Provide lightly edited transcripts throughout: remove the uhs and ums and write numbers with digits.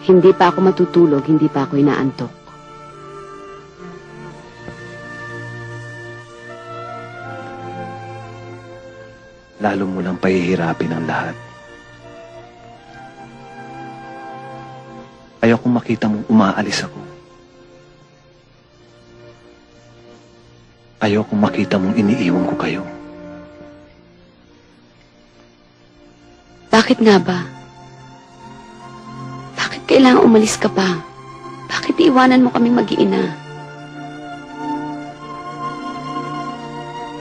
Hindi pa ako matutulog, hindi pa ako inaantok. Lalo mo lang pahihirapin ang lahat. Ayokong makita mong umaalis ako. Ayokong makita mong iniiwan ko kayo. Bakit nga ba? Bakit kailangan umalis ka pa? Bakit iiwanan mo kaming mag-iina?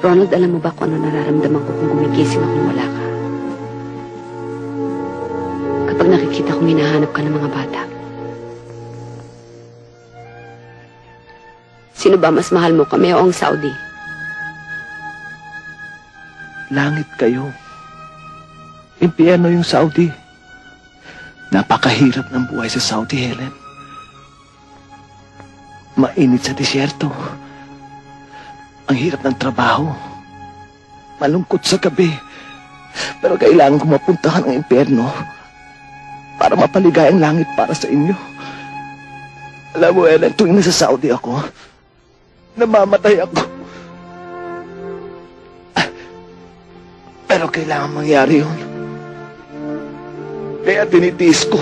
Ronald, alam mo ba kung ano nararamdaman ko kung gumigising akong wala ka? Kapag nakikita kong hinahanap ka ng mga bata. Sino ba mas mahal mo, kami o ang Saudi? Langit kayo. Impyerno yung Saudi. Napakahirap ng buhay sa Saudi, Helen. Mainit sa disyerto. Ang hirap ng trabaho. Malungkot sa gabi. Pero kailangan ko mapuntahan ang impyerno para mapaligay ang langit para sa inyo. Alam mo, Helen, tuwing nasa Saudi ako, namamatay ako. Pero kailangan mangyari yun. Kaya tinitiis ko.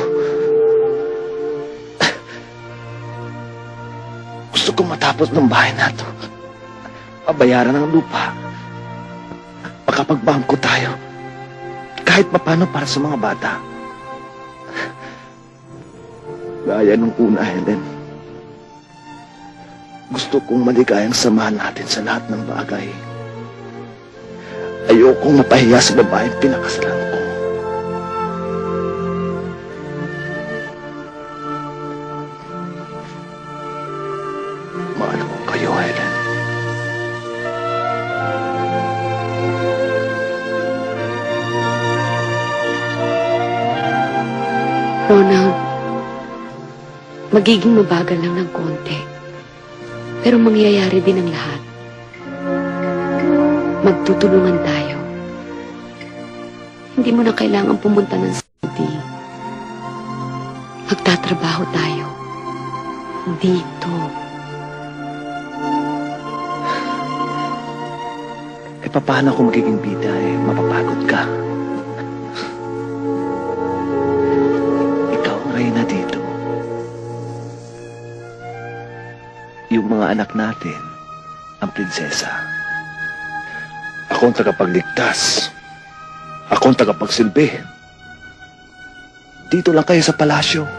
Gusto ko matapos ng bahay na to. Pabayaran ng lupa. Makapagbangko tayo. Kahit papano para sa mga bata. Gaya nung una, Helen. Gusto kong maligayang samahan natin sa lahat ng bagay. Ayokong mapahiya sa babaeng pinakasalan ko. Mahal ko kayo, Helen. Ronald, magiging mabagal lang ng konti. Pero mangyayari din ang lahat. Magtutulungan tayo. Hindi mo na kailangan pumunta ng Saudi. Magtatrabaho tayo. Dito. Eh, paano ako magiging bida? Eh, mapapagod ka. Ikaw ang reyna dito. Yung mga anak natin, ang prinsesa. Ako ang tagapagligtas. Ako ang tagapagsilbi. Dito lang kayo sa palasyo.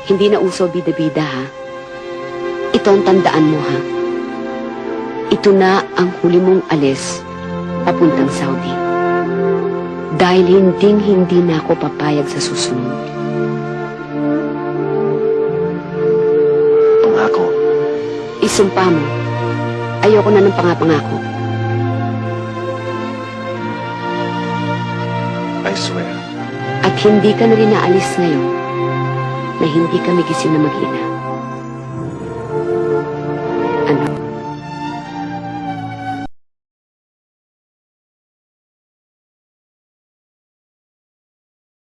Hindi na uso bida-bida, ha? Ito ang tandaan mo, ha? Ito na ang huli mong alis papuntang Saudi. Dahil hindi na ako papayag sa susunod. Pangako. Isumpa mo. Ayoko na ng pangako. I swear. At hindi ka na rin naalis ngayon na hindi kami gising na mag-ina.